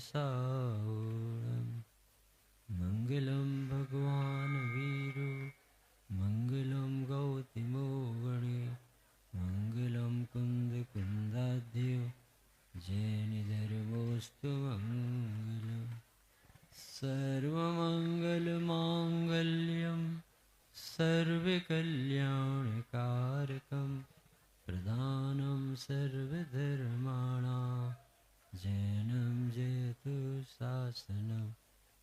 सावळं मंगलम भगवान वीरो मंगलम गौतमो गणे मंगलम कुंद कुंदाध्यो जैन धर्मोस्तु मंगलम सर्वमंगलमांगल्यम सर्वकल्याणकारकं प्रधानं सर्वधर्माणां जैनं जयतु शासनं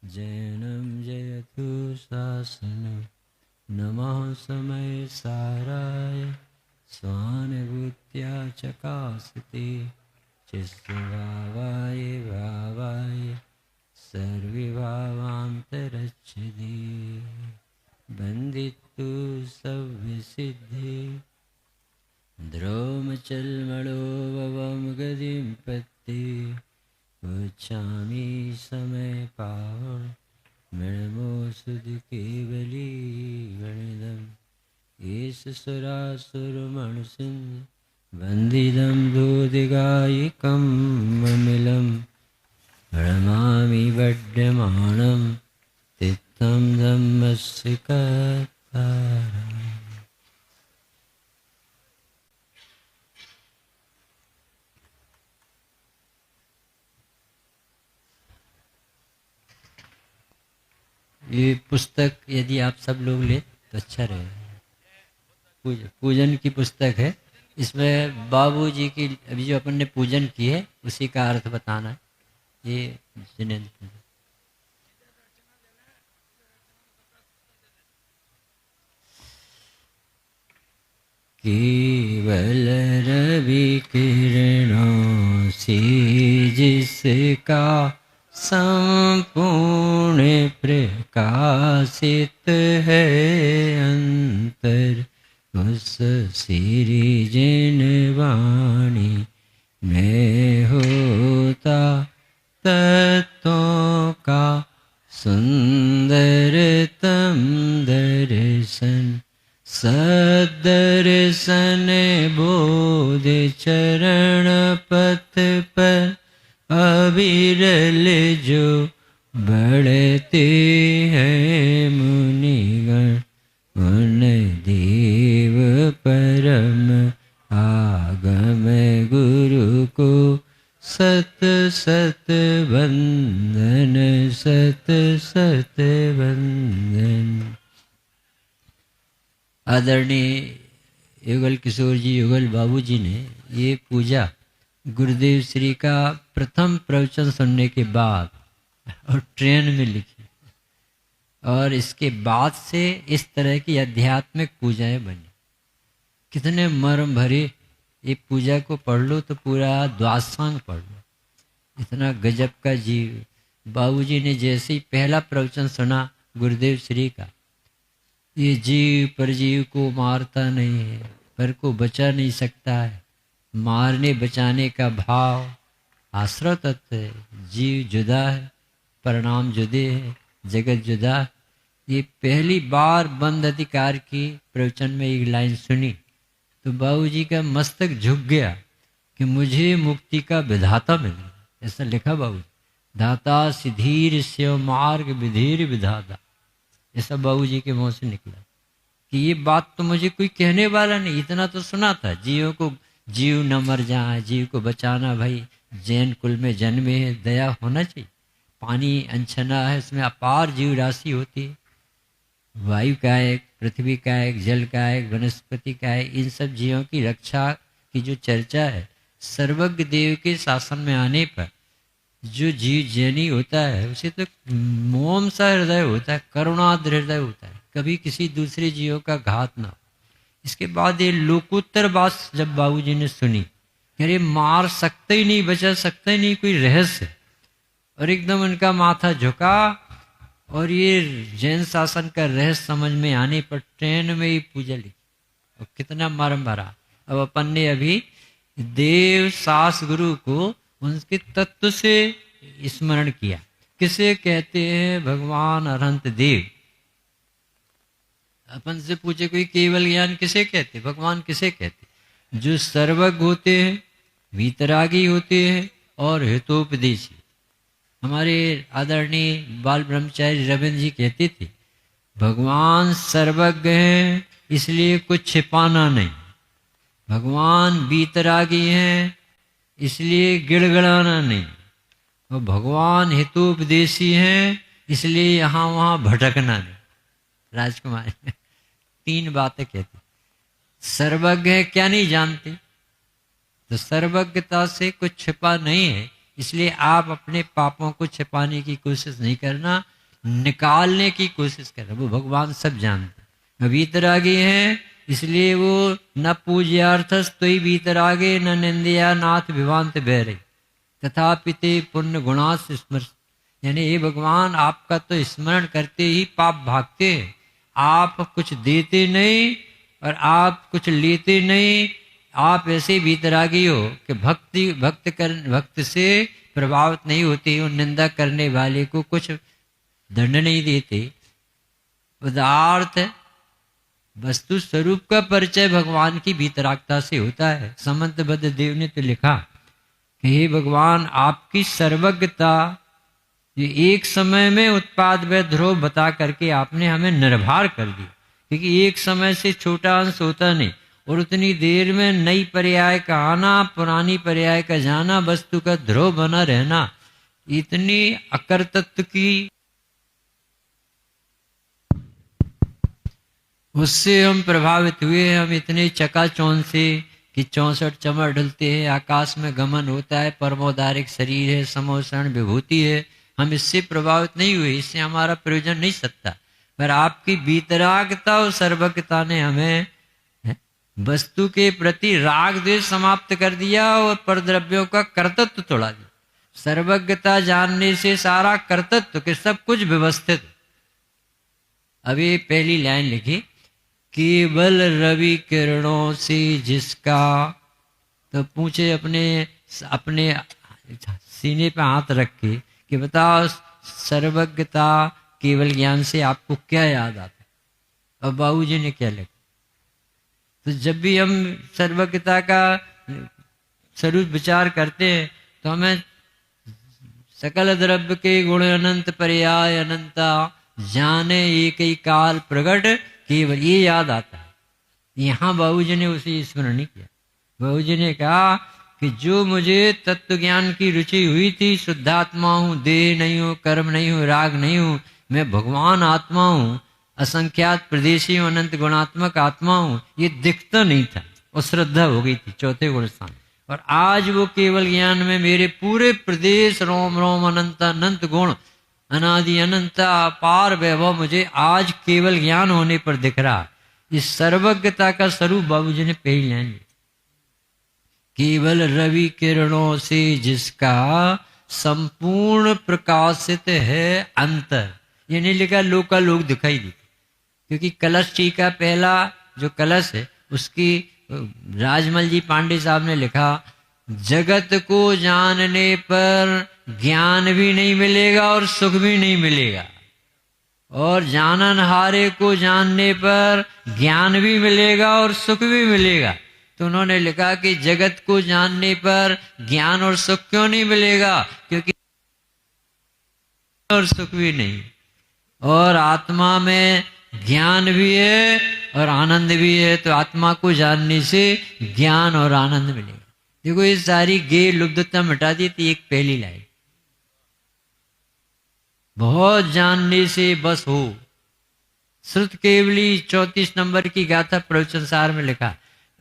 जैनं जयतु शासनं नमः समय साराय स्वानुभूत्या चकासते चिस्वभावाय भावाय सर्वभावान्तरच्छदे बन्दितु सव्यसिद्धि द्रोमचल्मणोभवं गतिं पत्ति उच्चामि समय पावण मृणमो सुध केवली गणिदम् एष सुरासुरमणसिंह वन्दितं दूधिगायिकं ममिलम् प्रणमामि वड्यमानं तित्तं धम्मस्य कर्तारम्। ये पुस्तक यदि आप सब लोग ले तो अच्छा रहेगा। पूजन की पुस्तक है। इसमें बाबूजी की अभी जो अपन ने पूजन की है उसी का अर्थ बताना है। ये जिनेंद्र केवल रवि किरणों से जिसका संपूर्ण प्रकाशित है अंतर उस श्री जिन वाणी में होता तत्वों का सुंदरतम दर्शन सदर्शन बोध चरण पथ पर अविरल जो बढ़ते हैं मुनिगण उन देव परम आगम गुरु को सत सत वंदन सत सत वंदन। आदरणीय युगल किशोर जी युगल बाबू जी ने ये पूजा गुरुदेव श्री का प्रथम प्रवचन सुनने के बाद और ट्रेन में लिखी और इसके बाद से इस तरह की आध्यात्मिक पूजाएं बनी। कितने मर्म भरे, ये पूजा को पढ़ लो तो पूरा द्वादशांग पढ़ लो, इतना गजब का जीव। बाबूजी ने जैसे ही पहला प्रवचन सुना गुरुदेव श्री का, ये जीव परजीव को मारता नहीं है, पर को बचा नहीं सकता है, मारने बचाने का भाव आश्रय तत्व है, जीव जुदा है, परिणाम जुदे है, जगत जुदा। ये पहली बार बंद अधिकार की प्रवचन में एक लाइन सुनी तो बाबूजी का मस्तक झुक गया कि मुझे मुक्ति का विधाता मिल गया। ऐसा लिखा बाबूजी, दाता सिधीर स्यो मार्ग विधीर विधाता। ऐसा बाबूजी के मुंह से निकला कि ये बात तो मुझे कोई कहने वाला नहीं, इतना तो सुना था, जीवों को जीव न मर जाए, जीव को बचाना, भाई जैन कुल में जन्मे है, दया होना चाहिए। पानी अनछना है, उसमें अपार जीव राशि होती है, वायु का एक, पृथ्वी का एक, जल का एक, वनस्पति का एक, इन सब जीवों की रक्षा की जो चर्चा है, सर्वज्ञ देव के शासन में आने पर जो जीव जैनी होता है उसे तो मोम सा हृदय होता है, करुणाद्र हृदय होता है, कभी किसी दूसरे जीवों का घात ना हो। इसके बाद ये लोकोत्तर बात जब बाबूजी ने सुनी, अरे मार सकते ही नहीं, बचा सकते ही नहीं, कोई रहस्य, और एकदम उनका माथा झुका और ये जैन शासन का रहस्य समझ में आने पर ट्रेन में ही पूजा लिखी। और कितना मर्म भरा। अब अपन ने अभी देव सास गुरु को उनके तत्व से स्मरण किया। किसे कहते हैं? भगवान अनंत देव। अपन से पूछे कोई केवल ज्ञान किसे कहते, भगवान किसे कहते? जो सर्वज्ञ होते हैं, वीतरागी होते हैं और हितोपदेशी। हमारे आदरणीय बाल ब्रह्मचारी रविंद्र जी कहते थे, भगवान सर्वज्ञ हैं इसलिए कुछ छिपाना नहीं, भगवान वीतरागी हैं इसलिए गिड़गिड़ाना नहीं, और भगवान हितोपदेशी हैं इसलिए यहाँ वहाँ भटकना नहीं। राजकुमार 3 बातें कहते, सर्वज्ञ है क्या नहीं जानते, तो सर्वज्ञता से कुछ छिपा नहीं है, इसलिए आप अपने पापों को छिपाने की कोशिश नहीं करना, निकालने की कोशिश करना। वो भगवान सब जानते। वीतरागी हैं इसलिए वो न पूज्यार्थस तो ही वीतरागे न निंदया नाथ विवांत बहरे तथापि ते पुण्य गुणास स्मर, यानी हे भगवान आपका तो स्मरण करते ही पाप भागते हैं, आप कुछ देते नहीं और आप कुछ लेते नहीं, आप ऐसे वीतरागी हो कि भक्त से प्रभावित नहीं होते और निंदा करने वाले को कुछ दंड नहीं देते। पदार्थ वस्तु स्वरूप का परिचय भगवान की वीतरागता से होता है। समंतबद्ध देव ने तो लिखा कि हे भगवान आपकी सर्वज्ञता, ये एक समय में उत्पाद व ध्रुव बता करके आपने हमें निर्भर कर दिया, क्योंकि एक समय से छोटा अंश होता नहीं, और उतनी देर में नई पर्याय का आना, पुरानी पर्याय का जाना, वस्तु का ध्रुव बना रहना, इतनी अकर्तत्व की उससे हम प्रभावित हुए हैं। हम इतने चकाचौंध से कि 64 चमर ढलते हैं, आकाश में गमन होता है, परमोदारिक शरीर है, समोषण विभूति है, हम इससे प्रभावित नहीं हुए, इससे हमारा प्रयोजन नहीं सकता। पर आपकी वीतरागता और सर्वज्ञता ने हमें वस्तु के प्रति राग द्वेष समाप्त कर दिया और परद्रव्यों का कर्तृत्व तोड़ा दिया। सर्वज्ञता जानने से सारा कर्तृत्व के सब कुछ व्यवस्थित। अभी पहली लाइन लिखी, केवल रवि किरणों से जिसका, तो पूछे अपने अपने सीने पे हाथ रख के कि बताओ सर्वज्ञता केवल ज्ञान से आपको क्या याद आता है? और बाबूजी ने क्या लिखा? तो जब भी हम सर्वज्ञता का स्वरूप विचार करते हैं तो हमें सकल द्रव्य के गुण अनंत पर्याय अनंता जाने एक ही काल प्रकट केवल, ये याद आता है। यहाँ बाबूजी ने उसे स्मरण नहीं किया। बाबूजी ने कहा कि जो मुझे तत्व ज्ञान की रुचि हुई थी, शुद्धात्मा हूँ, देह नहीं हूँ, कर्म नहीं हूँ, राग नहीं हूँ, मैं भगवान आत्मा हूँ, असंख्यात प्रदेशी हूँ, अनंत गुणात्मक आत्मा हूँ, ये दिखता नहीं था और श्रद्धा हो गई थी चौथे गुण स्थान। और आज वो केवल ज्ञान में मेरे पूरे प्रदेश रोम रोम अनंत अनंत गुण अनादि अनंत अपार वैभव मुझे आज केवल ज्ञान होने पर दिख रहा। इस सर्वज्ञता का स्वरूप बाबूजी ने पहले लाइन, केवल रवि किरणों से जिसका संपूर्ण प्रकाशित है अंतर। ये नहीं लिखा लोकालोक दिखाई दी, क्योंकि कलश टीका पहला जो कलश है उसकी राजमल जी पांडे साहब ने लिखा, जगत को जानने पर ज्ञान भी नहीं मिलेगा और सुख भी नहीं मिलेगा, और जाननहारे को जानने पर ज्ञान भी मिलेगा और सुख भी मिलेगा। तो उन्होंने लिखा कि जगत को जानने पर ज्ञान और सुख क्यों नहीं मिलेगा? क्योंकि और सुख भी नहीं, और आत्मा में ज्ञान भी है और आनंद भी है, तो आत्मा को जानने से ज्ञान और आनंद मिलेगा। देखो ये सारी गे लुब्धता मिटा दी थी एक पहली लाइन, बहुत जानने से बस हो। श्रुत केवली 34 नंबर की गाथा प्रवचन सार में लिखा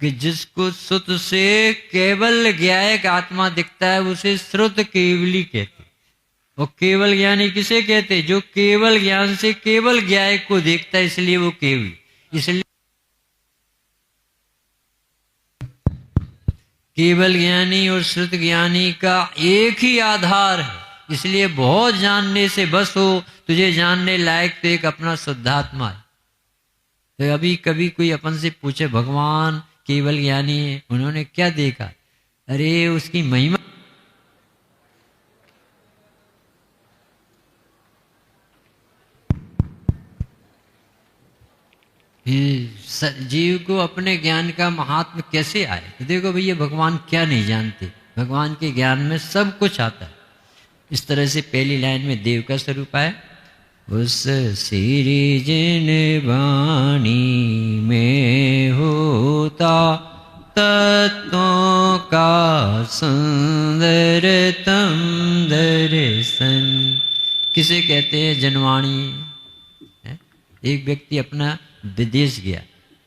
कि जिसको श्रुत से केवल ज्ञायक आत्मा दिखता है उसे श्रुत केवली कहते। और केवल ज्ञानी किसे कहते? जो केवल ज्ञान से केवल ज्ञायक को देखता है, इसलिए वो केवली। इसलिए केवल ज्ञानी और श्रुत ज्ञानी का एक ही आधार है, इसलिए बहुत जानने से बस हो, तुझे जानने लायक तो एक अपना शुद्धात्मा है। तो अभी कभी कोई अपन से पूछे भगवान केवल ज्ञानी है, उन्होंने क्या देखा? अरे उसकी महिमा, जीव को अपने ज्ञान का महात्म कैसे आए? तो देखो भैया भगवान क्या नहीं जानते, भगवान के ज्ञान में सब कुछ आता है। इस तरह से पहली लाइन में देव का स्वरूप आया। उस श्री जिन वाणी में होता तत्वों का सुंदरतम दर्शन। किसे कहते हैं जनवाणी? एक व्यक्ति अपना विदेश गया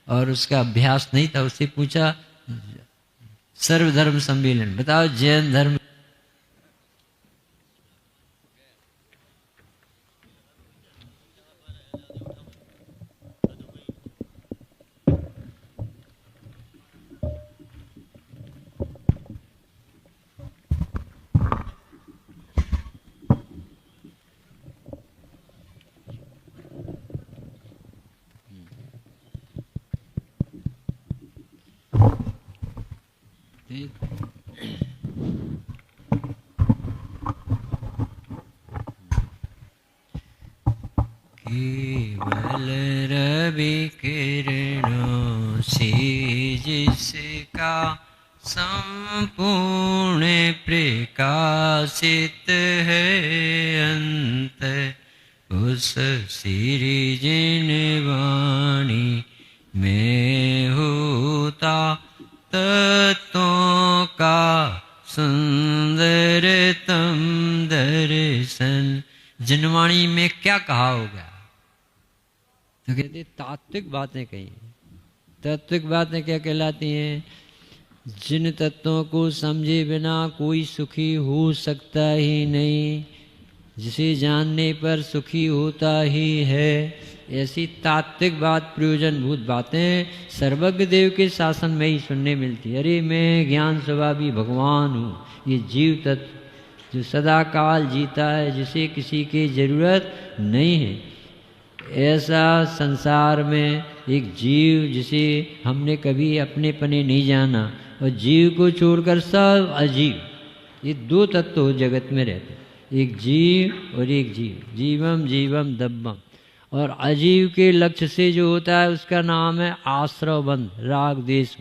और उसका अभ्यास नहीं था, उससे पूछा सर्वधर्म सम्मेलन बताओ जैन धर्म केवल रवि किरणों से जिसका संपूर्ण प्रकाशित है अंत, उस श्री जिन वाणी में होता तत्वों का सुंदरतम दर्शन। जनवाणी में क्या कहा होगा? तो कहते तात्विक बातें कही। तात्विक बातें क्या कहलाती हैं? जिन तत्वों को समझे बिना कोई सुखी हो सकता ही नहीं, जिसे जानने पर सुखी होता ही है, ऐसी तात्विक बात प्रयोजनभूत बातें सर्वज्ञ देव के शासन में ही सुनने मिलती। अरे मैं ज्ञान स्वभावी भगवान हूँ, ये जीव तत्व जो सदा काल जीता है, जिसे किसी की जरूरत नहीं है, ऐसा संसार में एक जीव जिसे हमने कभी अपने पने नहीं जाना, और जीव को छोड़कर सब अजीव, ये दो तत्व जगत में रहते, एक जीव और एक जीव, जीवम जीवम दब्बम। और अजीव के लक्ष्य से जो होता है उसका नाम है आश्रवबंध, राग देश।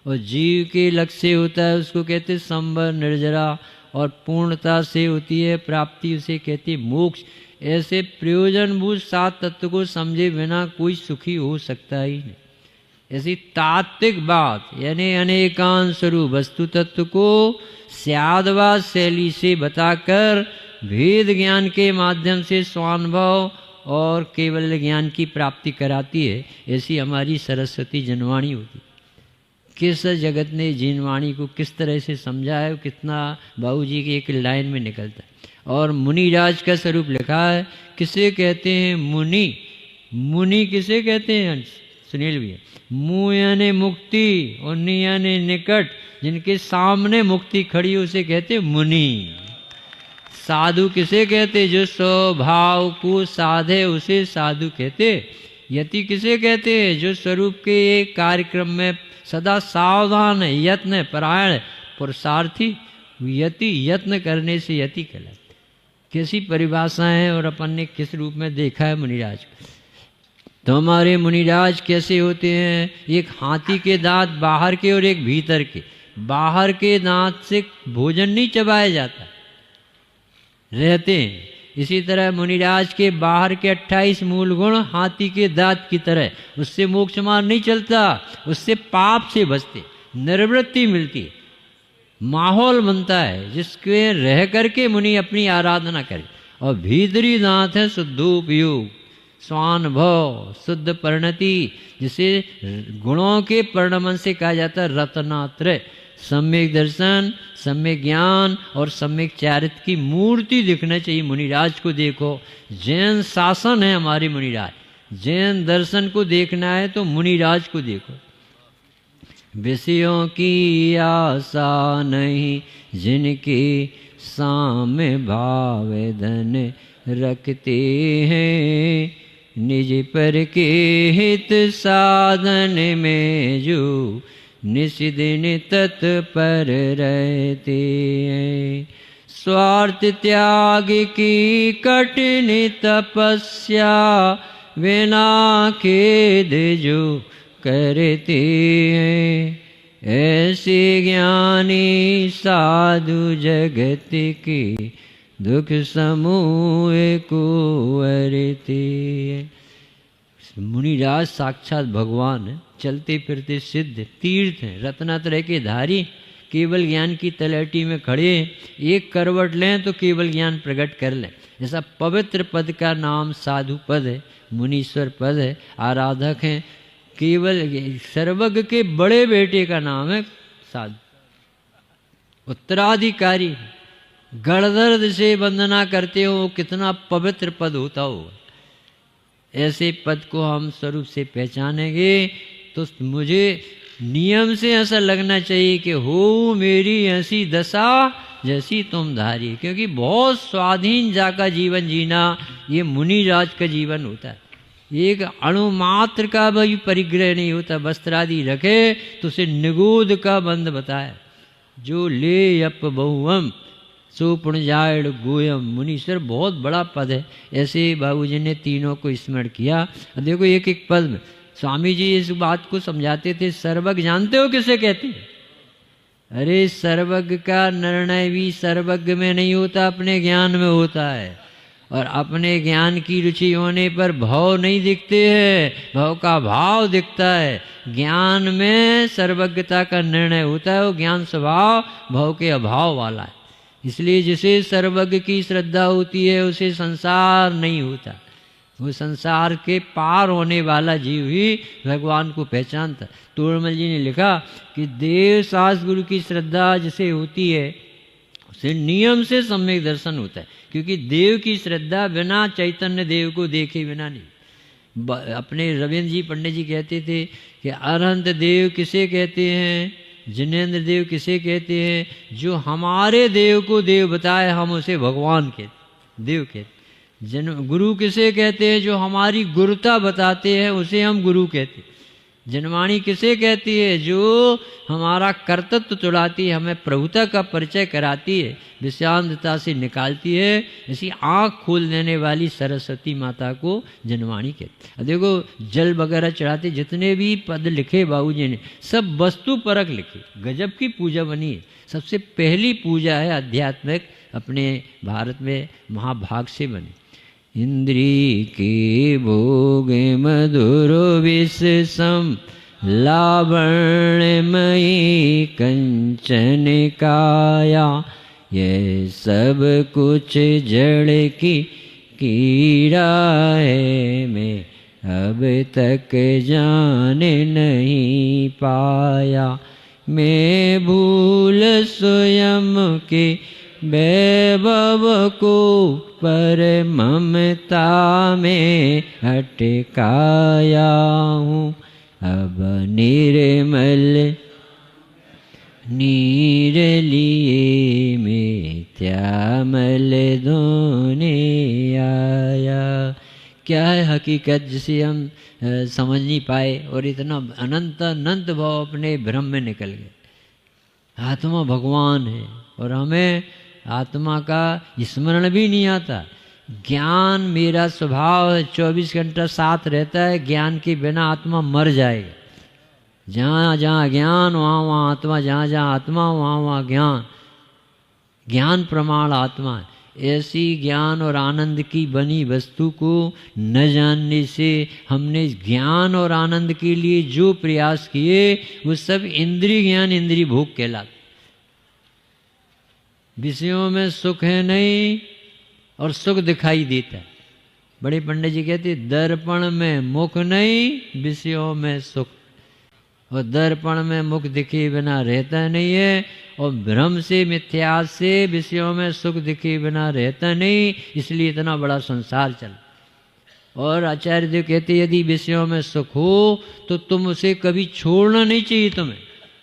और जीव के लक्ष्य से होता है उसको कहते संवर निर्जरा, और पूर्णता से होती है प्राप्ति, उसे कहते मोक्ष। ऐसे प्रयोजनभूत सात तत्व को समझे बिना कोई सुखी हो सकता ही नहीं। ऐसी तात्विक बात यानी अनेकांश स्वरूप वस्तु तत्व को स्यादवाद शैली से बताकर भेद ज्ञान के माध्यम से स्वानुभव और केवल ज्ञान की प्राप्ति कराती है, ऐसी हमारी सरस्वती जनवाणी होती। किस जगत ने जिनवाणी को किस तरह से समझा है, कितना बाबूजी की एक लाइन में निकलता है। और मुनिराज का स्वरूप लिखा है। किसे कहते हैं मुनि? मुनि किसे कहते हैं सुनील भैया? मुँह यानी मुक्ति और नि यानी निकट, जिनके सामने मुक्ति खड़ी उसे कहते हैं मुनि। साधु किसे कहते? जो स्वभाव को साधे उसे साधु कहते। यति किसे कहते हैं? जो स्वरूप के एक कार्यक्रम में सदा सावधान है, यत्न परायण पुरुषार्थी। यति यत्न करने से यति कहलाते। कैसी परिभाषा है और अपन ने किस रूप में देखा है मुनिराज को। तो हमारे मुनिराज कैसे होते हैं? एक हाथी के दांत बाहर के और एक भीतर के। बाहर के दांत से भोजन नहीं चबाया जाता, रहते हैं। इसी तरह मुनिराज के बाहर के 28 मूल गुण हाथी के दांत की तरह, उससे मोक्ष मार्ग नहीं चलता, उससे पाप से बचते, निर्वृत्ति मिलती, माहौल बनता है जिसके रह करके मुनि अपनी आराधना करे। और भीतरी दांत है शुद्धोपयोग, स्वानुभव, शुद्ध परिणति, जिसे गुणों के परिणमन से कहा जाता है रत्नात्रय। सम्यक दर्शन, सम्यक ज्ञान और सम्यक चारित्र की मूर्ति दिखना चाहिए। मुनिराज को देखो, जैन शासन है हमारे मुनिराज। जैन दर्शन को देखना है तो मुनिराज को देखो। विषयों की आशा नहीं जिनके सामे भाव धन रखते हैं, निज पर के हित साधन में जो निशिदिन तत्पर रहते हैं। स्वार्थ त्याग की कठिन तपस्या बिना खेद जो करते हैं, ऐसे ज्ञानी साधु जगत के दुख समूह कुंवरते। मुनिराज साक्षात भगवान है, चलते फिरते सिद्ध, तीर्थ हैं, रत्नात्रय के धारी, केवल ज्ञान की तलहटी में खड़े, एक करवट लें तो केवल ज्ञान प्रकट कर लें। ऐसा पवित्र पद का नाम साधु पद है, मुनीश्वर पद है, आराधक हैं। केवल सर्वज्ञ के बड़े बेटे का नाम है साधु, उत्तराधिकारी। गणदर्द से वंदना करते हो, कितना पवित्र पद होता हो। ऐसे पद को हम स्वरूप से पहचानेंगे तो मुझे नियम से ऐसा लगना चाहिए कि हो मेरी ऐसी दशा जैसी तुम धारी। क्योंकि बहुत स्वाधीन जाका जीवन जीना ये मुनिराज का जीवन होता है। एक अणु मात्र का भी परिग्रह नहीं होता। वस्त्र आदि रखे तो उसे निगोद का बंद बताए। जो ले अप बहुअम सो पुण्यजायण गोयम। मुनीश्वर बहुत बड़ा पद है। ऐसे बाबूजी ने तीनों को स्मरण किया। देखो एक एक पद में स्वामी जी इस बात को समझाते थे। सर्वज्ञ जानते हो किसे कहते हैं? अरे सर्वज्ञ का निर्णय भी सर्वज्ञ में नहीं होता, अपने ज्ञान में होता है। और अपने ज्ञान की रुचि होने पर भाव नहीं दिखते हैं, भाव का भाव दिखता है। ज्ञान में सर्वज्ञता का निर्णय होता है। वो ज्ञान स्वभाव भाव के अभाव वाला है। इसलिए जिसे सर्वज्ञ की श्रद्धा होती है उसे संसार नहीं होता। वो संसार के पार होने वाला जीव ही भगवान को पहचानता। तोड़मल जी ने लिखा कि देव शास्त्र गुरु की श्रद्धा जिसे होती है उसे नियम से सम्यक दर्शन होता है। क्योंकि देव की श्रद्धा बिना चैतन्य देव को देखे बिना नहीं। अपने रविंद्र जी पंडित जी कहते थे कि अनंत देव किसे कहते हैं, जिनेन्द्र देव किसे कहते हैं? जो हमारे देव को देव बताए हम उसे भगवान कहते, देव कहते। गुरु किसे कहते हैं? जो हमारी गुरुता बताते हैं उसे हम गुरु कहते। जनवाणी किसे कहती है? जो हमारा कर्तृत्व तुड़ाती है, हमें प्रभुता का परिचय कराती है, विषांतता से निकालती है। ऐसी आँख खोल देने वाली सरस्वती माता को जनवाणी कहते। अब देखो जल वगैरह चढ़ाते जितने भी पद लिखे बाबूजी ने सब वस्तु परक लिखे। गजब की पूजा बनी है। सबसे पहली पूजा है आध्यात्मिक अपने भारत में महाभाग से बनी। इंद्री के भोग मधुर विष सम लावण्यमयी कंचन काया। ये सब कुछ जड़ की कीड़ा है, मैं अब तक जान नहीं पाया। मैं भूल स्वयं के वैभव को पर ममता में अटकाया हूँ। अब निर्मल नीर लिए मिथ्यामल धोने आया। क्या है हकीकत जिसे हम समझ नहीं पाए और इतना अनंत अनंत भाव अपने भ्रम में निकल गए। आत्मा भगवान है और हमें आत्मा का स्मरण भी नहीं आता। ज्ञान मेरा स्वभाव है, 24 घंटा साथ रहता है। ज्ञान के बिना आत्मा मर जाएगा। जहाँ जहाँ ज्ञान वहाँ वहाँ आत्मा, जहाँ जहाँ आत्मा वहाँ वहाँ ज्ञान। ज्ञान प्रमाण आत्मा है। ऐसी ज्ञान और आनंद की बनी वस्तु को न जानने से हमने ज्ञान और आनंद के लिए जो प्रयास किए वो सब इंद्रिय ज्ञान इंद्रिय भोग कहलाते। विषयों में सुख है नहीं और सुख दिखाई देता है। बड़े पंडित जी कहते दर्पण में मुख नहीं, विषयों में सुख। और दर्पण में मुख दिखे बिना रहता नहीं है और भ्रम से मिथ्या से विषयों में सुख दिखे बिना रहता नहीं। इसलिए इतना बड़ा संसार चल। और आचार्य देव कहते यदि विषयों में सुख हो तो तुम उसे कभी छोड़ना नहीं चाहिए तुम्हें।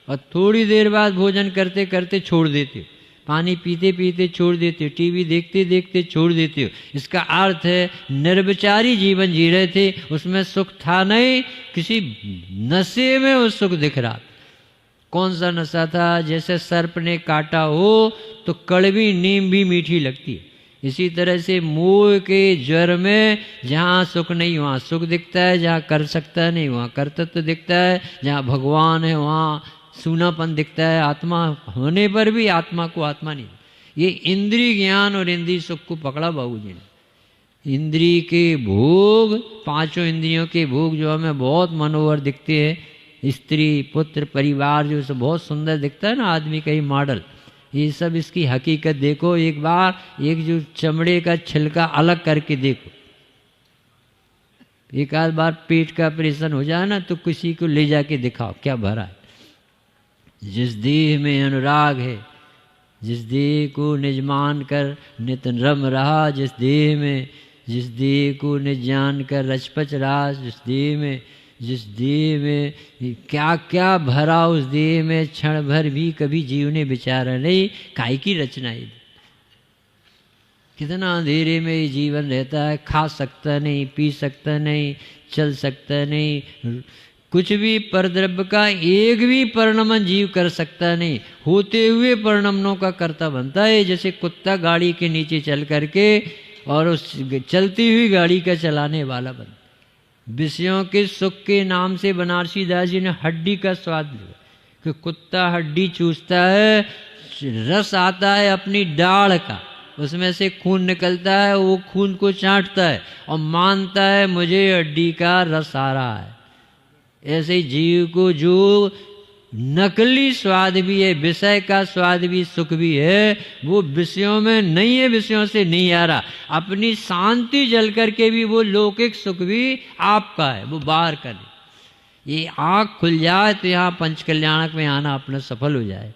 और थोड़ी देर बाद भोजन करते करते छोड़ देते हो, पानी पीते पीते छोड़ देते हो, टीवी देखते देखते छोड़ देते हो। इसका अर्थ है निर्विचारी जीवन जी रहे थे, उसमें सुख था नहीं, किसी नशे में वो सुख दिख रहा। कौन सा नशा था? जैसे सर्प ने काटा हो तो कड़वी नीम भी मीठी लगती है। इसी तरह से मोह के ज्वर में जहाँ सुख नहीं वहाँ सुख दिखता है, जहाँ कर सकता नहीं वहाँ कर्तृत्व दिखता है, जहाँ भगवान है वहाँ सूनापन दिखता है। आत्मा होने पर भी आत्मा को आत्मा नहीं। ये इंद्रिय ज्ञान और इंद्रिय सुख को पकड़ा बाबूजी ने। इंद्रिय के भोग, पांचों इंद्रियों के भोग जो हमें बहुत मनोहर दिखते हैं, स्त्री पुत्र परिवार जो सब बहुत सुंदर दिखता है ना आदमी का ही मॉडल, ये सब इसकी हकीकत देखो। एक बार एक जो चमड़े का छिलका अलग करके देखो, एक आध बार पेट का ऑपरेशन हो जाए ना तो किसी को ले जाके दिखाओ क्या भरा है। जिस देह में अनुराग है, जिस देह को निज मान कर नित रम रहा, जिस देह को निज जान कर रचपच रहा, जिस देह में क्या क्या भरा, उस देह में क्षण भर भी कभी जीव ने विचारा नहीं, काहे की रचना है। कितना अंधेरे में ये जीवन रहता है, खा सकता नहीं, पी सकता नहीं, चल सकता नहीं, कुछ भी परद्रव्य का एक भी परिणमन जीव कर सकता नहीं, होते हुए परिणमनों का कर्ता बनता है। जैसे कुत्ता गाड़ी के नीचे चल करके और उस चलती हुई गाड़ी का चलाने वाला बनता। विषयों के सुख के नाम से बनारसी दास जी ने हड्डी का स्वाद लिया कि कुत्ता हड्डी चूसता है, रस आता है अपनी डाढ़ का, उसमें से खून निकलता है, वो खून को चाटता है और मानता है मुझे हड्डी का रस आ रहा है। ऐसे जीव को जो नकली स्वाद भी है, विषय का स्वाद भी, सुख भी है, वो विषयों में नहीं है, विषयों से नहीं आ रहा। अपनी शांति जल करके भी वो लौकिक सुख भी आपका है, वो बाहर का नहीं। ये आँख खुल जाए तो यहाँ पंचकल्याणक में आना अपना सफल हो जाए।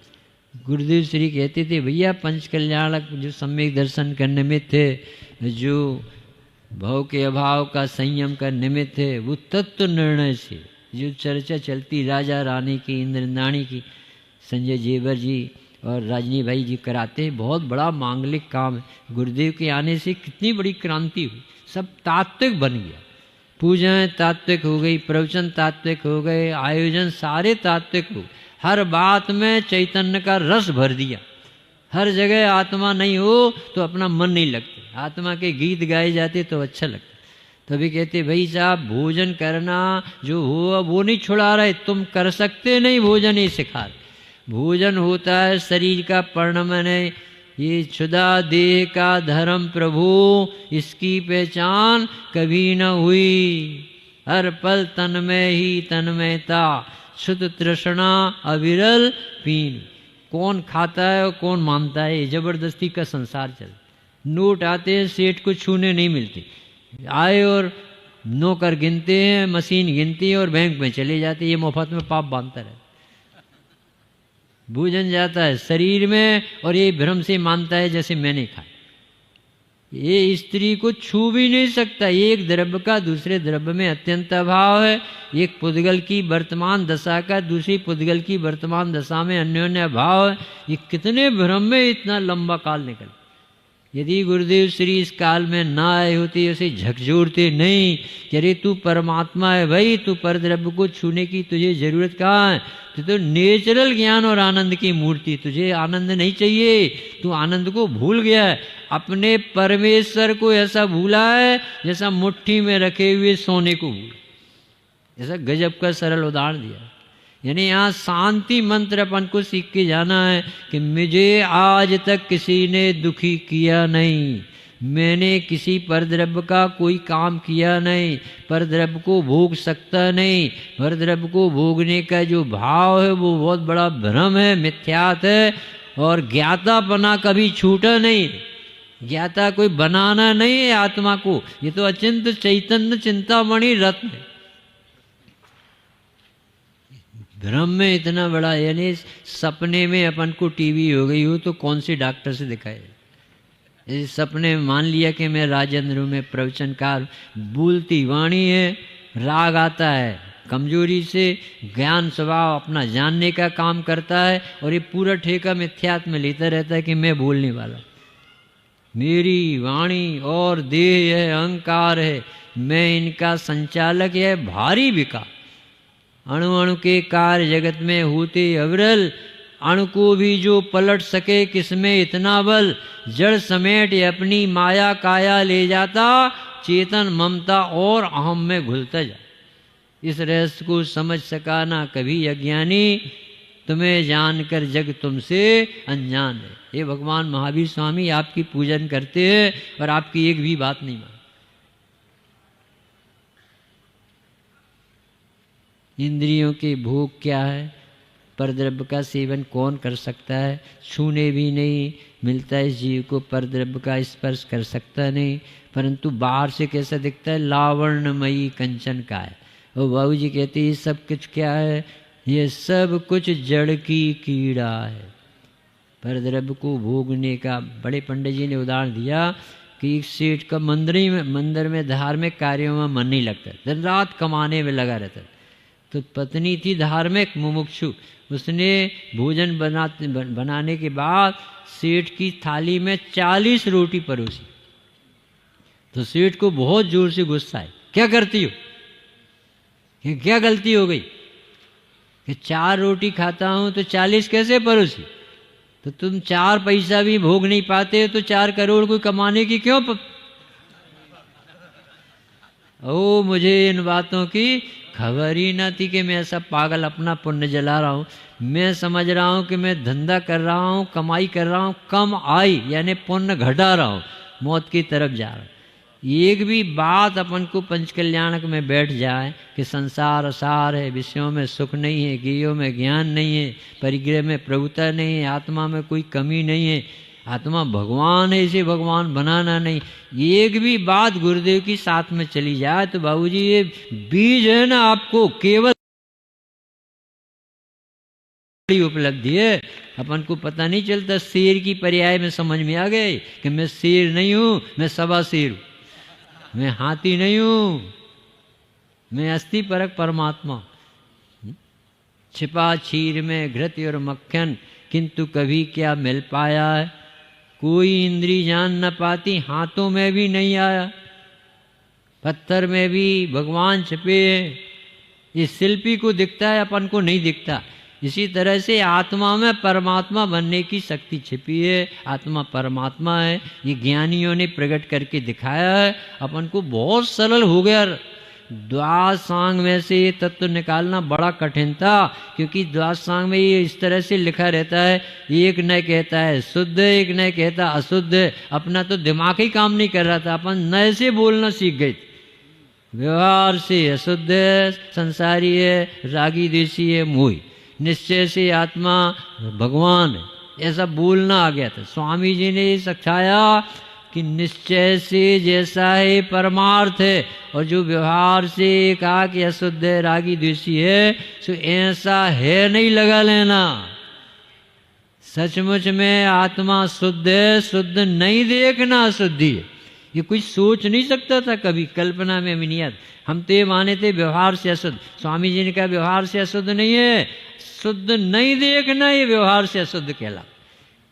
गुरुदेव श्री कहते थे भैया पंचकल्याणक जो सम्यक दर्शन का निमित्त है, जो भव के अभाव का संयम का निमित्त है, वो तत्व निर्णय से जो चर्चा चलती राजा रानी की, इंद्रनाणी की, संजय जेवर जी और राजनी भाई जी कराते हैं, बहुत बड़ा मांगलिक काम है। गुरुदेव के आने से कितनी बड़ी क्रांति हुई, सब तात्विक बन गया, पूजाएं तात्विक हो गई, प्रवचन तात्विक हो गए, आयोजन सारे तात्विक हो, हर बात में चैतन्य का रस भर दिया। हर जगह आत्मा नहीं हो तो अपना मन नहीं लगता, आत्मा के गीत गाए जाते तो अच्छा लगता। तभी कहते भाई साहब भोजन करना जो हो वो नहीं छुड़ा रहे, तुम कर सकते नहीं, भोजन ही सिखा रहे। भोजन होता है शरीर का परिणमन है, ये क्षुधा देह का धर्म प्रभु, इसकी पहचान कभी न हुई। हर पल तन में ही तन्मयता, शुद्ध तृष्णा अविरल पीन। कौन खाता है और कौन मानता है, जबरदस्ती का संसार चल। नोट आते हैं, सेठ को छूने नहीं मिलते, आए और नौकर गिनते हैं, मशीन गिनती है और बैंक में चले जाते हैं, ये मुफ्त में पाप बांधता रहे। भोजन जाता है शरीर में और ये भ्रम से मानता है जैसे मैंने खाया। ये स्त्री को छू भी नहीं सकता, एक द्रव्य का दूसरे द्रव्य में अत्यंत अभाव है, एक पुद्गल की वर्तमान दशा का दूसरी पुद्गल की वर्तमान दशा में अन्योन्य अभाव है। ये कितने भ्रम में इतना लंबा काल निकल। यदि गुरुदेव श्री इस काल में ना आए होते, उसे झकझोरते नहीं कि अरे तू परमात्मा है भाई, तू परद्रव्य को छूने की तुझे जरूरत कहाँ है, तो नेचुरल ज्ञान और आनंद की मूर्ति, तुझे आनंद नहीं चाहिए, तू आनंद को भूल गया है। अपने परमेश्वर को ऐसा भूला है जैसा मुट्ठी में रखे हुए सोने को भूला। ऐसा गजब का सरल उदाहरण दिया। यानी यहाँ शांति मंत्र अपन को सीख के जाना है कि मुझे आज तक किसी ने दुखी किया नहीं, मैंने किसी परद्रव्य का कोई काम किया नहीं, परद्रव्य को भोग सकता नहीं। परद्रव्य को भोगने का जो भाव है वो बहुत बड़ा भ्रम है, मिथ्यात है, और ज्ञातापना कभी छूटा नहीं। ज्ञाता कोई बनाना नहीं है आत्मा को, ये तो अचिंत चैतन्य चिंतामणि रत्न है। भ्रम में इतना बड़ा, यानी सपने में अपन को टीवी हो गई हो तो कौन से डॉक्टर से दिखाए। इस सपने में मान लिया कि मैं राजेंद्र हूँ, मैं प्रवचनकार, बोलती वाणी है, राग आता है, कमजोरी से ज्ञान स्वभाव अपना जानने का काम करता है, और ये पूरा ठेका मिथ्यात्व में लेता रहता है कि मैं बोलने वाला, मेरी वाणी और देह है, अहंकार है, मैं इनका संचालक है, भारी विकार। अणु अणु के कार्य जगत में होते अविरल, अणु को भी जो पलट सके किसमें इतना बल, जड़ समेट अपनी माया काया ले जाता, चेतन ममता और अहम में घुलता जा। इस रहस्य को समझ सका ना कभी अज्ञानी, तुम्हें जानकर जग तुमसे अनजान है। हे भगवान महावीर स्वामी आपकी पूजन करते हैं और आपकी एक भी बात नहीं मानते। इंद्रियों के भोग क्या है? परद्रव्य का सेवन कौन कर सकता है? छूने भी नहीं मिलता है, इस जीव को परद्रव्य का स्पर्श कर सकता नहीं, परंतु बाहर से कैसा दिखता है? लावण्यमयी कंचन का है। और बाबू जी कहते ये सब कुछ क्या है? ये सब कुछ जड़ की कीड़ा है। परद्रव्य को भोगने का बड़े पंडित जी ने उदाहरण दिया कि एक सेठ का मंदिर में धार्मिक कार्यों में मन नहीं लगता, दिन रात कमाने में लगा रहता। तो पत्नी थी धार्मिक मुमुक्षु, उसने भोजन बनाने के बाद सेठ की थाली में 40 रोटी परोसी। तो सेठ को बहुत जोर से गुस्सा है, क्या करती हो, ये क्या गलती हो गई कि 4 रोटी खाता हूं तो 40 कैसे परोसी? तो तुम 4 पैसा भी भोग नहीं पाते तो 4 करोड़ को कमाने की क्यों ओ, मुझे इन बातों की खबर ही ना थी कि मैं ऐसा पागल अपना पुण्य जला रहा हूँ। मैं समझ रहा हूँ कि मैं धंधा कर रहा हूँ, कमाई कर रहा हूँ, कम आई यानी पुण्य घटा रहा हूँ, मौत की तरफ जा रहा हूँ। एक भी बात अपन को पंचकल्याणक में बैठ जाए कि संसार असार है, विषयों में सुख नहीं है, गियों में ज्ञान नहीं है, परिग्रह में प्रभुता नहीं है, आत्मा में कोई कमी नहीं है, आत्मा भगवान है, इसे भगवान बनाना नहीं, एक भी बात गुरुदेव की साथ में चली जाए तो बाबूजी ये बीज है ना, आपको केवल उपलब्धि है। अपन को पता नहीं चलता, शेर की पर्याय में समझ में आ गए कि मैं शेर नहीं हूं, मैं सवा शेर हूं, मैं हाथी नहीं हूं, मैं अस्थि परक परमात्मा। छिपा क्षीर में घृत और मक्खन, किंतु कभी क्या मिल पाया है? कोई इंद्री जान न पाती, हाथों में भी नहीं आया, पत्थर में भी भगवान छिपे हैं। इस शिल्पी को दिखता है, अपन को नहीं दिखता। इसी तरह से आत्मा में परमात्मा बनने की शक्ति छिपी है, आत्मा परमात्मा है, ये ज्ञानियों ने प्रकट करके दिखाया है। अपन को बहुत सरल हो गया। द्वादशांग में से ये तत्व निकालना बड़ा कठिन था, क्योंकि द्वादशांग में ये इस तरह से लिखा रहता है, एक न कहता है शुद्ध, एक न कहता अशुद्ध। अपना तो दिमाग ही काम नहीं कर रहा था, अपन नए से बोलना सीख गए। व्यवहार से अशुद्ध है, संसारी है, रागी देशी है, मोही, निश्चय से आत्मा भगवान है, ऐसा बोलना आ गया था। स्वामी जी ने सिखाया कि निश्चय से जैसा है परमार्थ है, और जो व्यवहार से कहा कि अशुद्ध है, रागी द्वेषी है, सो ऐसा है नहीं लगा लेना। सचमुच में आत्मा शुद्ध है, शुद्ध नहीं देखना अशुद्धि है। ये कोई सोच नहीं सकता था, कभी कल्पना में भी नहीं आता। हम तो ये माने थे व्यवहार से अशुद्ध, स्वामी जी ने कहा व्यवहार से अशुद्ध नहीं है, शुद्ध नहीं देखना, ये व्यवहार से अशुद्ध कहला।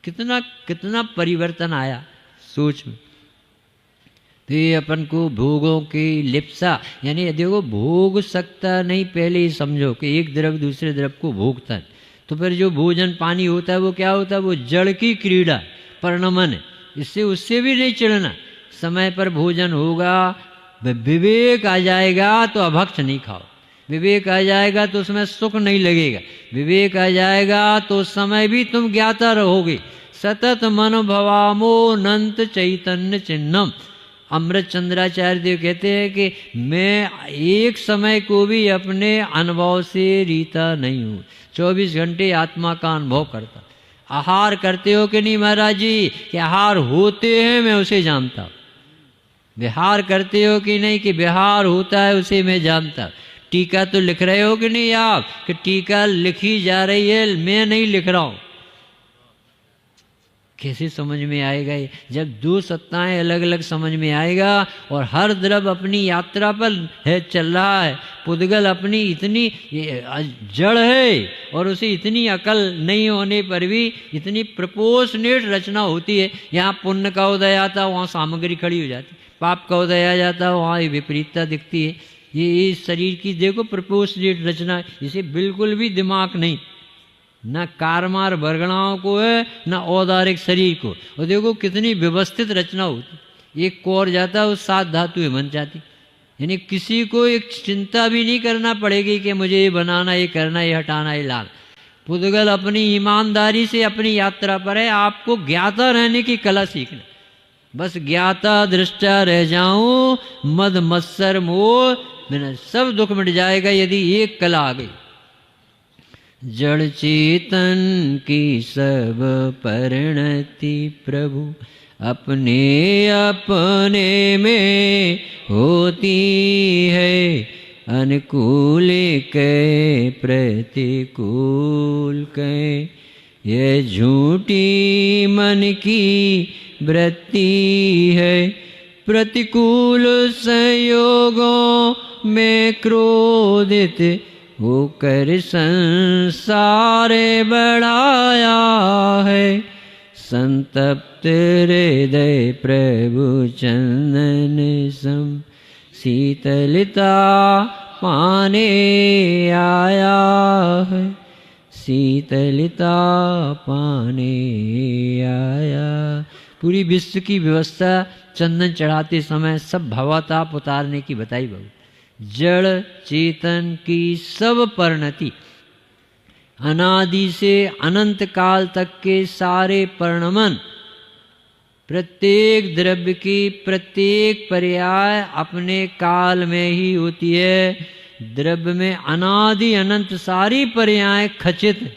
कितना कितना परिवर्तन आया सोच में। तो ये अपन को भोगों की लिप्सा, यानी देखो भोग सकता नहीं, पहले ही समझो कि एक द्रव्य दूसरे द्रव्य को भोगता है। तो फिर जो भोजन पानी होता है वो क्या होता है? वो जड़ की क्रीड़ा, परिणमन है। इससे उससे भी नहीं चिढ़ना। समय पर भोजन होगा, विवेक आ जाएगा तो अभक्ष नहीं खाओ, विवेक आ जाएगा तो उसमें सुख नहीं लगेगा, विवेक आ जाएगा तो उस समय भी तुम ज्ञाता रहोगे। सतत मन भवामो अनंत चैतन्य चिन्हम। अमृत चंद्राचार्य देव कहते हैं कि मैं एक समय को भी अपने अनुभव से रीता नहीं हूँ, 24 घंटे आत्मा का अनुभव करता। आहार करते हो कि नहीं महाराज जी? कि आहार होते हैं, मैं उसे जानता हूँ। विहार करते हो कि नहीं? कि विहार होता है, उसे मैं जानता हूँ। टीका तो लिख रहे हो कि नहीं आप? कि टीका लिखी जा रही है, मैं नहीं लिख रहा हूँ। कैसे समझ में आएगा ये? जब दो सत्ताएं अलग अलग समझ में आएगा, और हर द्रव्य अपनी यात्रा पर है, चल रहा है। पुद्गल अपनी इतनी जड़ है और उसे इतनी अकल नहीं होने पर भी इतनी प्रपोर्शनेट रचना होती है। यहाँ पुण्य का उदय आता है, वहाँ सामग्री खड़ी हो जाती, पाप का उदय आ जाता है, वहाँ विपरीतता दिखती है। ये शरीर की देखो प्रपोर्शनेट रचना, इसे बिल्कुल भी दिमाग नहीं, न कारमार वर्गणाओं को है, न औदारिक शरीर को। और देखो कितनी व्यवस्थित रचना होती। एक कोर जाता है, उस 7 धातुएं बन जाती। यानी किसी को एक चिंता भी नहीं करना पड़ेगी कि मुझे ये बनाना, ये करना, ये हटाना, ये लाना। पुद्गल अपनी ईमानदारी से अपनी यात्रा पर है, आपको ज्ञाता रहने की कला सीखना। बस ज्ञाता दृष्टा रह जाऊं, मद मत्सर मोह, मेरा सब दुख मिट जाएगा यदि एक कला आ गई। जड़ चेतन की सब परिणति प्रभु अपने अपने में होती है, अनुकूल के प्रतिकूल के ये झूठी मन की वृत्ति है। प्रतिकूल संयोगों में क्रोधित होकर संसार बढ़ाया है। संतप्त हृदय प्रभु चंदन सम शीतलता पाने आया है, शीतलता पाने आया। पूरी विश्व की व्यवस्था चंदन चढ़ाते समय सब भवताप उतारने की बताई बाबू। जड़ चेतन की सब परिणति, अनादि से अनंत काल तक के सारे परिणमन, प्रत्येक द्रव्य की प्रत्येक पर्याय अपने काल में ही होती है। द्रव्य में अनादि अनंत सारी पर्याय खचित।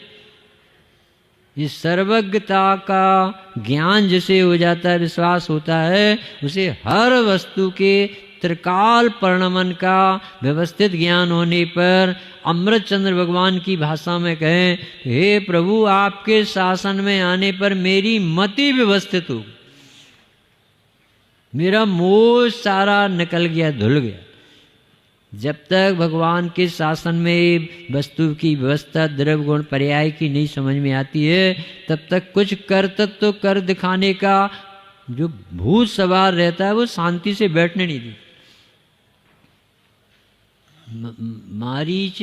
इस सर्वज्ञता का ज्ञान जिसे हो जाता है, विश्वास होता है, उसे हर वस्तु के त्रिकाल परिणमन का व्यवस्थित ज्ञान होने पर अमृतचंद्र भगवान की भाषा में कहें, हे प्रभु आपके शासन में आने पर मेरी मति व्यवस्थित हो, मेरा मोह सारा निकल गया, धुल गया। जब तक भगवान के शासन में वस्तु की व्यवस्था द्रव्य गुण पर्याय की नहीं समझ में आती है, तब तक कुछ कर तत्व कर दिखाने का जो भूत सवार रहता है वो शांति से बैठने नहीं देता। मारीच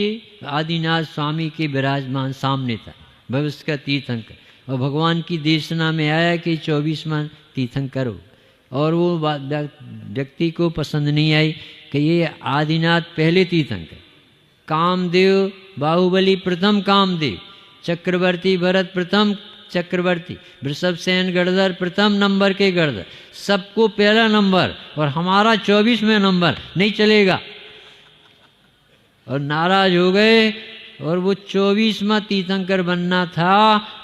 आदिनाथ स्वामी के विराजमान सामने था भविष्य का तीर्थंकर, और भगवान की देशना में आया कि 24वां तीर्थंकर हो, और वो व्यक्ति को पसंद नहीं आई कि ये आदिनाथ पहले तीर्थंकर, कामदेव बाहुबली प्रथम कामदेव, चक्रवर्ती भरत प्रथम चक्रवर्ती, वृषभसेन गणधर प्रथम नंबर के गणधर, सबको पहला नंबर, और हमारा 24वें नंबर, नहीं चलेगा। और नाराज हो गए, और वो 24वां तीर्थंकर बनना था।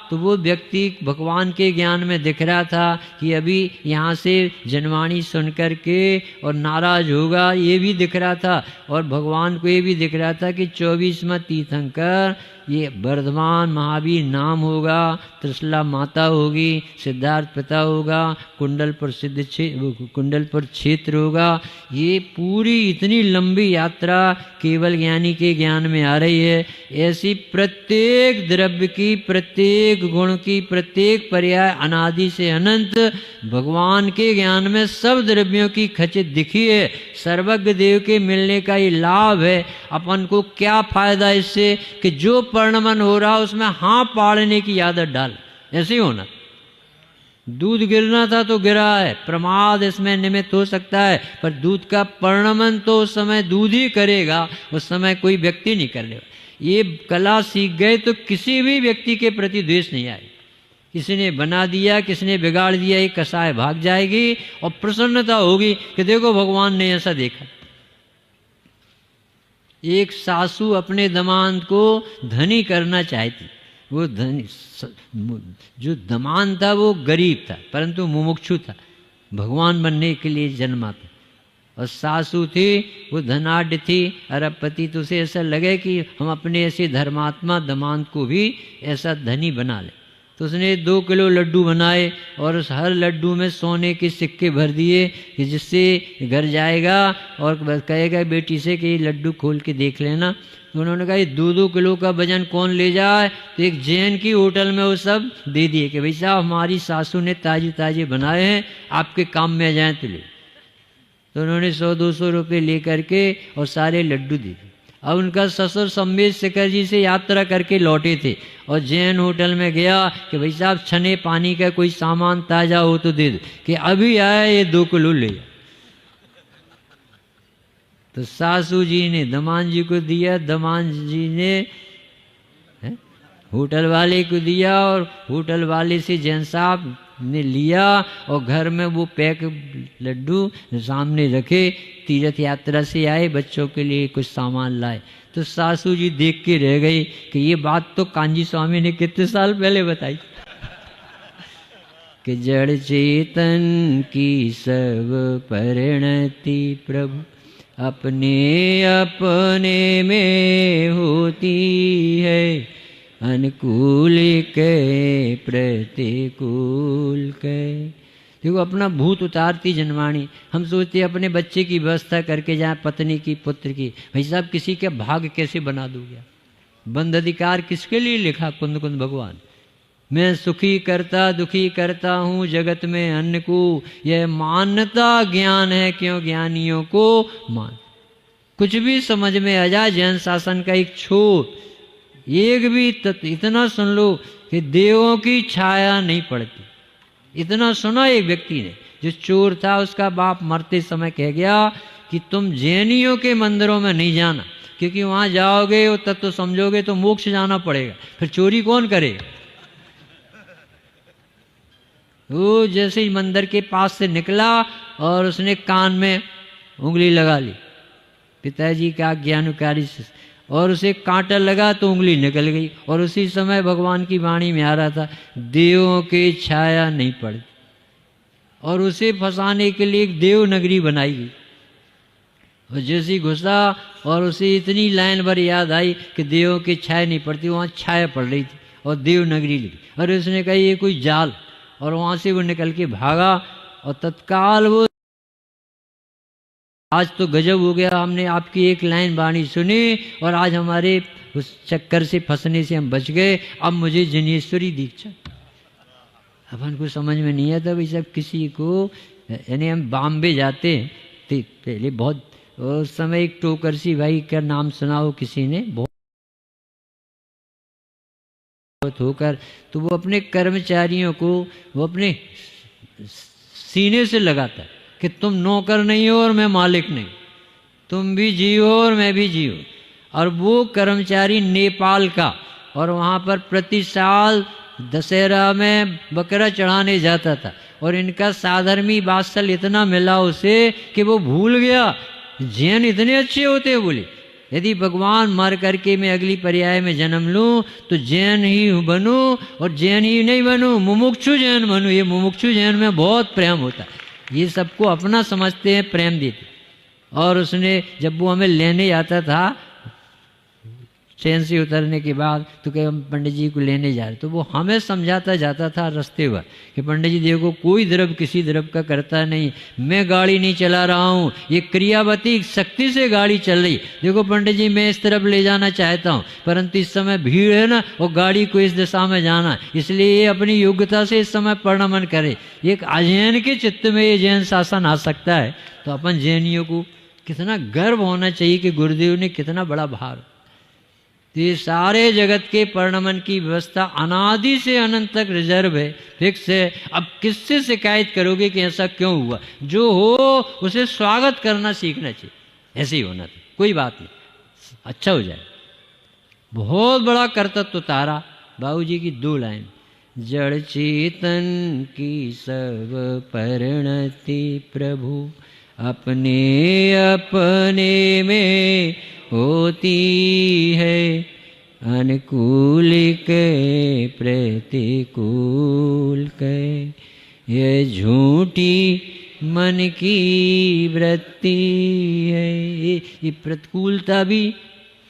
तो वो व्यक्ति भगवान के ज्ञान में दिख रहा था कि अभी यहाँ से जनवाणी सुन कर के और नाराज होगा, ये भी दिख रहा था। और भगवान को ये भी दिख रहा था कि 24वां तीर्थंकर ये वर्धमान महावीर नाम होगा, त्रिशला माता होगी, सिद्धार्थ पिता होगा, कुंडलपुर क्षेत्र होगा। ये पूरी इतनी लंबी यात्रा केवल ज्ञानी के ज्ञान में आ रही है। ऐसी प्रत्येक द्रव्य की, प्रत्येक गुण की, प्रत्येक पर्याय अनादि से अनंत भगवान के ज्ञान में सब द्रव्यों की खचित दिखी है। सर्वज्ञ देव के मिलने का ये लाभ है। अपन को क्या फायदा इससे कि जो परिणमन हो रहा उसमें हाँ पाड़ने की आदत डाल, ऐसे ही होना। दूध गिरना था तो गिरा है, प्रमाद इसमें निमित्त हो सकता है, पर दूध का परिणमन तो उस समय दूध ही करेगा, उस समय कोई व्यक्ति नहीं करने वाला। ये कला सीख गए तो किसी भी व्यक्ति के प्रति द्वेष नहीं आएगा। किसी ने बना दिया, किसी ने बिगाड़ दिया, ये कसाय भाग जाएगी और प्रसन्नता होगी कि देखो भगवान ने ऐसा देखा। एक सासू अपने दमाद को धनी करना चाहती। वो धनी, जो दमाद था वो गरीब था परंतु मुमुक्षु था, भगवान बनने के लिए जन्मा था। और सासू थी वो धनाढ़ थी, अरबपति। तो उसे ऐसा लगे कि हम अपने ऐसे धर्मात्मा दमाद को भी ऐसा धनी बना ले। तो उसने 2 किलो लड्डू बनाए और उस हर लड्डू में सोने के सिक्के भर दिए कि जिससे घर जाएगा और कहेगा बेटी से कि लड्डू खोल के देख लेना। तो उन्होंने कहा 2-2 किलो का वजन कौन ले जाए। तो एक जैन की होटल में वो सब दे दिए कि भाई साहब हमारी सासू ने ताजे ताजे बनाए हैं, आपके काम में आ जाए तो ले। तो उन्होंने 100-200 रुपये ले करके और सारे लड्डू दे दिए। अब उनका ससुर सम्मेद शेखर जी से यात्रा करके लौटे थे और जैन होटल में गया कि भाई साहब छने पानी का कोई सामान ताज़ा हो तो दे दो, कि अभी आया ये 2 किलो ले जाओ। तो सासू जी ने दमाद जी को दिया, दमाद जी ने होटल वाले को दिया और होटल वाले से जैन साहब ने लिया और घर में वो पैक लड्डू सामने रखे। तीर्थ यात्रा से आए, बच्चों के लिए कुछ सामान लाए, तो सासू जी देख के रह गई कि ये बात तो कांजी स्वामी ने कितने साल पहले बताई कि जड़ चेतन की सब परिणति प्रभु अपने अपने में होती है, अनुकूल के प्रतिकूल के। देखो अपना भूत उतारती जनवाणी। हम सोचते अपने बच्चे की व्यवस्था करके जाए, पत्नी की, पुत्र की। भाई साहब किसी के भाग्य कैसे बना दोगे? बंद अधिकार किसके लिए लिखा? कुंद कुंद भगवान। मैं सुखी करता दुखी करता हूँ जगत में अन्न को, यह मान्यता ज्ञान है क्यों ज्ञानियों को मान। कुछ भी समझ में आ जाए, जैन शासन का एक छोर एक भी तत्व, इतना सुन लो कि देवों की छाया नहीं पड़ती। इतना सुना एक व्यक्ति ने, जो चोर था, उसका बाप मरते समय कह गया कि तुम जैनियों के मंदिरों में नहीं जाना, क्योंकि वहां जाओगे वो तत्व समझोगे तो मोक्ष जाना पड़ेगा, फिर चोरी कौन करेगा। वो जैसे ही मंदिर के पास से निकला और उसने कान में उंगली लगा ली, पिताजी का ज्ञानकारी से, और उसे कांटा लगा तो उंगली निकल गई। और उसी समय भगवान की वाणी में आ रहा था, देवों की छाया नहीं पड़ती। और उसे फंसाने के लिए एक देव नगरी बनाई गई। और जैसे ही घुसा और उसे इतनी लाइन भर याद आई कि देवों की छाया नहीं पड़ती, वहाँ छाया पड़ रही थी और देव नगरी लिखी। और उसने कहा ये कोई जाल, और वहाँ से वो निकल के भागा। और तत्काल वो, आज तो गजब हो गया, हमने आपकी एक लाइन वाणी सुनी और आज हमारे उस चक्कर से फंसने से हम बच गए। अब मुझे जनेश्वरी दीक्षा। अपन को समझ में नहीं आता भाई सब किसी को, यानी हम बॉम्बे जाते थे पहले बहुत, उस समय एक टोकरसी भाई का नाम सुना हो किसी ने, बहुत होकर, तो वो अपने कर्मचारियों को वो अपने सीने से लगाता है कि तुम नौकर नहीं हो और मैं मालिक नहीं, तुम भी जियो और मैं भी जियो। और वो कर्मचारी नेपाल का, और वहाँ पर प्रति साल दशहरा में बकरा चढ़ाने जाता था। और इनका साधर्मी वात्सल इतना मिला उसे कि वो भूल गया जैन इतने अच्छे होते हैं। बोले यदि भगवान मर करके मैं अगली पर्याय में जन्म लूं तो जैन ही बनूं, और जैन ही नहीं बनूं, मुमुक्षु जैन बनूं। ये मुमुक्षु जैन में बहुत प्रेम होता है, ये सबको अपना समझते हैं, प्रेम देते। और उसने जब वो हमें लेने आता था ट्रेन से उतरने के बाद, तो कहे हम पंडित जी को लेने जा रहे, तो वो हमें समझाता जाता था रास्ते पर कि पंडित जी देखो कोई द्रव किसी द्रव का करता नहीं, मैं गाड़ी नहीं चला रहा हूँ, ये क्रियावती शक्ति से गाड़ी चल रही। देखो पंडित जी मैं इस तरफ ले जाना चाहता हूँ, परंतु इस समय भीड़ है ना, और गाड़ी को इस दिशा में जाना है, इसलिए ये अपनी योग्यता से इस समय परिणमन करे। एक अजैन के चित्त में ये जैन शासन आ सकता है। तो अपन जैनियों को कितना गर्व होना चाहिए कि गुरुदेव ने कितना बड़ा भार। तो ये सारे जगत के परिणमन की व्यवस्था अनादि से अनंत तक रिजर्व है, फिक्स है। अब किससे शिकायत करोगे कि ऐसा क्यों हुआ? जो हो उसे स्वागत करना सीखना चाहिए, ऐसे ही होना था, कोई बात नहीं, अच्छा हो जाए। बहुत बड़ा कर्तव्य उतारा बाबूजी की 2 लाइन, जड़ चेतन की सब परिणति प्रभु अपने अपने में होती है, अनुकूल के प्रतिकूल के। ये झूठी मन की वृत्ति है। ये प्रतिकूलता भी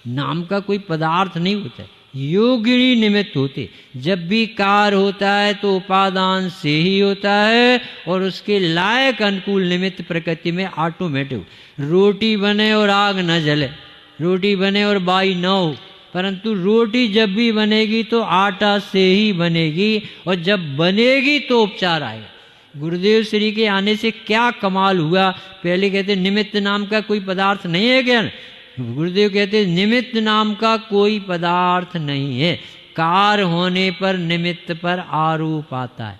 नाम का कोई पदार्थ नहीं होता है, योगिनी निमित्त होते। जब भी कार्य होता है तो उपादान से ही होता है, और उसके लायक अनुकूल निमित्त प्रकृति में ऑटोमेटिक। रोटी बने और आग न जले, रोटी बने और बाई न हो, परंतु रोटी जब भी बनेगी तो आटा से ही बनेगी, और जब बनेगी तो उपचार आएगा। गुरुदेव श्री के आने से क्या कमाल हुआ। पहले कहते निमित्त नाम का कोई पदार्थ नहीं है क्या? गुरुदेव कहते निमित्त नाम का कोई पदार्थ नहीं है। कार्य होने पर निमित्त पर आरोप आता है।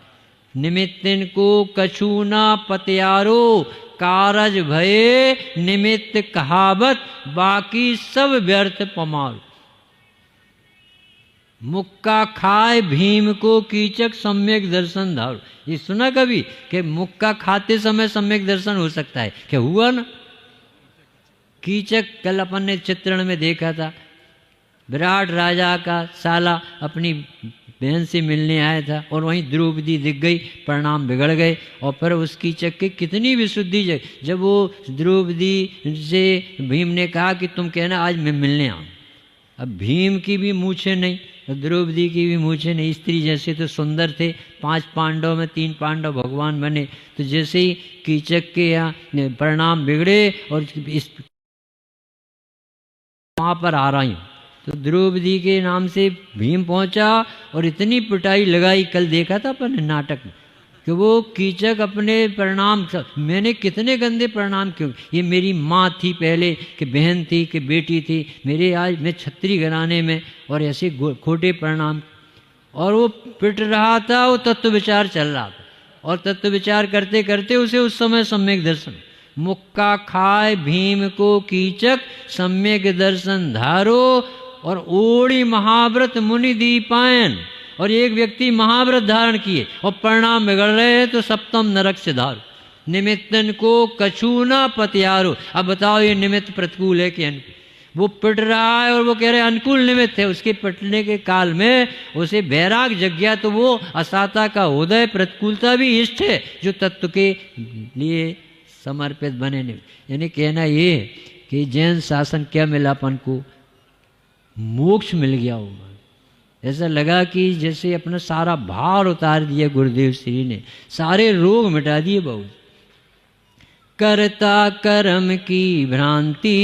निमित्तिन को कछु ना पत्यारो, कारज भये निमित्त कहावत, बाकी सब व्यर्थ पमारो। मुक्का खाए भीम को कीचक सम्यक दर्शन धारो। ये सुना कभी कि मुक्का खाते समय सम्यक दर्शन हो सकता है? क्या हुआ ना? कीचक कल अपन ने चित्रण में देखा था, विराट राजा का साला अपनी बहन से मिलने आया था और वहीं द्रौपदी दिख गई, परिणाम बिगड़ गए। और फिर उस कीचक की कितनी विशुद्धि जब वो द्रौपदी से भीम ने कहा कि तुम कहना आज मैं मिलने आऊँ। अब भीम की भी मूछें नहीं, द्रौपदी की भी मूछें नहीं, स्त्री जैसे तो सुंदर थे, 5 पांडव में 3 पांडव भगवान बने। तो जैसे ही कीचक के यहाँ परिणाम बिगड़े और इस वहाँ पर आ रही हूँ, तो द्रौपदी के नाम से भीम पहुंचा और इतनी पिटाई लगाई। कल देखा था अपन नाटक में कि वो कीचक अपने परिणाम, मैंने कितने गंदे परिणाम क्यों, ये मेरी माँ थी पहले, कि बहन थी, कि बेटी थी मेरे, आज मैं छत्री घराने में, और ऐसे खोटे परिणाम। और वो पिट रहा था, वो तत्व विचार चल रहा था, और तत्व विचार करते करते उसे उस समय सम्यक दर्शन, मुक्का खाए भीम को कीचक सम्यक दर्शन धारो, और ओड़ी महाव्रत मुनि दीपायन। और एक व्यक्ति महाव्रत धारण किए और परिणाम बिगड़ रहे हैं तो सप्तम नरक से धारो। निमित्तन को कछु न पतियारो। अब बताओ ये निमित्त प्रतिकूल है कि अनुकूल? वो पिट रहा है और वो कह रहे अनुकूल निमित्त है। उसके पिटने के काल में उसे वैराग जग गया, तो वो असाता का उदय, प्रतिकूलता भी इष्ट है जो तत्व के लिए समर्पित बने। यानी कहना ये कि जैन शासन क्या मिला अपन को? मोक्ष मिल गया होगा। ऐसा लगा कि जैसे अपना सारा भार उतार दिया गुरुदेव श्री ने, सारे रोग मिटा दिए। बहुत करता कर्म की भ्रांति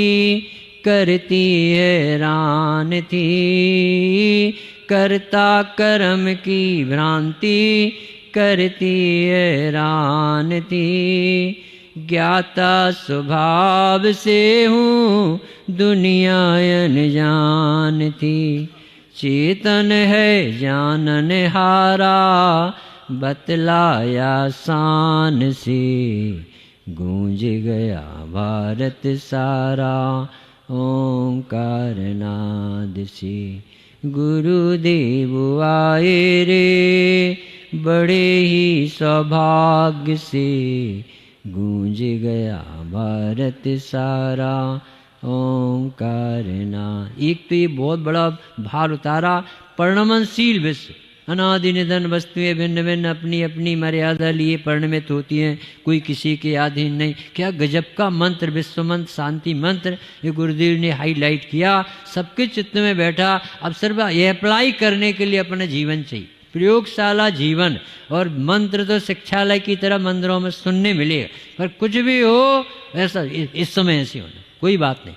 करती हैरान थी, करता कर्म की भ्रांति करती हैरान थी, ज्ञाता स्वभाव से हूँ दुनिया अनजान थी, चेतन है जानन हारा बतलाया शान से, गूंज गया भारत सारा ओंकार नाद से, गुरुदेव आए रे बड़े ही सौभाग्य से, गूंज गया भारत सारा ओंकार नाद। एक तो ये बहुत बड़ा भार उतारा। परिणमनशील विश्व, अनादि निधन वस्तुएं भिन्न भिन्न अपनी अपनी मर्यादा लिए परिणमित होती हैं, कोई किसी के अधीन नहीं। क्या गजब का मंत्र, विश्व मंत्र, शांति मंत्र ये गुरुदेव ने हाईलाइट किया, सबके चित्त में बैठा। अब सिर्फ ये अप्लाई करने के लिए अपना जीवन चाहिए, प्रयोगशाला जीवन। और मंत्र तो शिक्षालय की तरह मंदिरों में सुनने मिलेगा, पर कुछ भी हो ऐसा इस समय ऐसे होना कोई बात नहीं।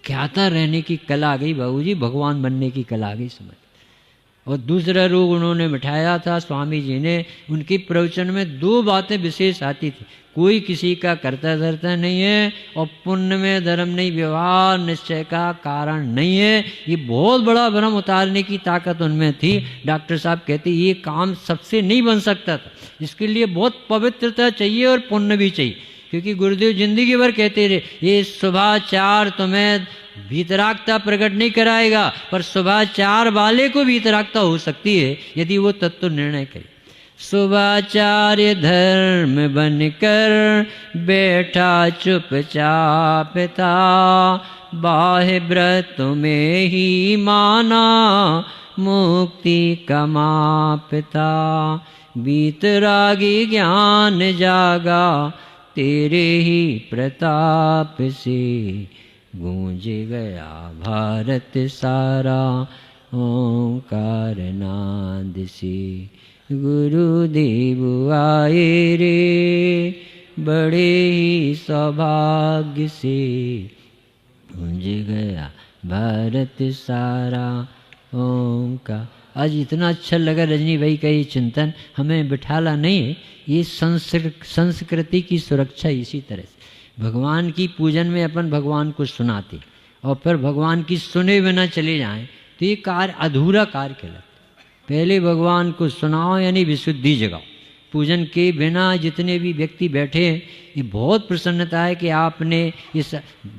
ज्ञाता रहने की कला आ गई बाबूजी, भगवान बनने की कला आ गई समझ। और दूसरा रोग उन्होंने मिठाया था स्वामी जी ने। उनके प्रवचन में 2 बातें विशेष आती थी, कोई किसी का करता धरता नहीं है, और पुण्य में धर्म नहीं, व्यवहार निश्चय का कारण नहीं है। ये बहुत बड़ा भ्रम उतारने की ताकत उनमें थी। डॉक्टर साहब कहते ये काम सबसे नहीं बन सकता था, इसके लिए बहुत पवित्रता चाहिए और पुण्य भी चाहिए। क्योंकि गुरुदेव जिंदगी भर कहते रहे ये शुभाचार तुम्हें भीतरागता प्रकट नहीं कराएगा, पर शुभाचार वाले को भीतरागता हो सकती है यदि वो तत्व निर्णय करे। शुभाचार्य धर्म बनकर बैठा चुपचाप था, बाह्य व्रत में ही माना मुक्ति का माप था, बीतरागी ज्ञान जागा तेरे ही प्रताप से, गूंज गया भारत सारा ओंकार नाद से, गुरुदेव आए रे बड़े ही सौभाग्य से, गूंज गया भारत सारा ओंकार। आज इतना अच्छा लगा रजनी भाई का ये चिंतन, हमें बिठाला नहीं है। ये संस्कृति की सुरक्षा इसी तरह से। भगवान की पूजन में अपन भगवान को सुनाते और फिर भगवान की सुने बिना चले जाएं तो ये कार्य अधूरा कार्य कहलाता। पहले भगवान को सुनाओ यानी विशुद्धि जगाओ। पूजन के बिना जितने भी व्यक्ति बैठे हैं ये बहुत प्रसन्नता है कि आपने इस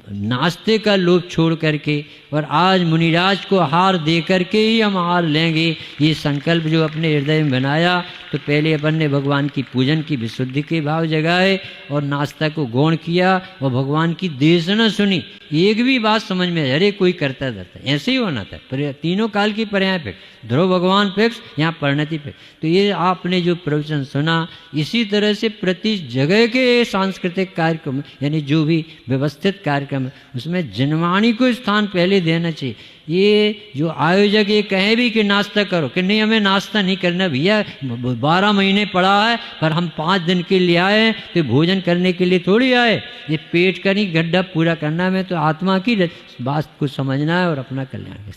नाश्ते का लोभ छोड़ करके और आज मुनिराज को हार दे करके ही हम हार लेंगे, ये संकल्प जो अपने हृदय में बनाया। तो पहले अपन ने भगवान की पूजन की विशुद्धि के भाव जगाए और नाश्ता को गौण किया और भगवान की देशना सुनी। एक भी बात समझ में, अरे कोई करता रहता, ऐसे ही होना था। पर तीनों काल की पर्याय पे ध्रुव भगवान फिक्स, यहाँ परिणति पे। तो ये आपने जो प्रवचन सुना, इसी तरह से प्रति जगह के सांस्कृतिक कार्यक्रम यानी जो भी व्यवस्थित कार्यक्रम है उसमें जनवाणी को स्थान पहले देना चाहिए। ये जो आयोजक ये कहे भी कि नाश्ता करो, कि नहीं हमें नाश्ता नहीं करना भैया, 12 महीने पड़ा है पर हम 5 दिन के लिए आए तो भोजन करने के लिए थोड़ी आए। ये पेट का नहीं गड्ढा पूरा करना में तो आत्मा की बात को समझना है और अपना कल्याण।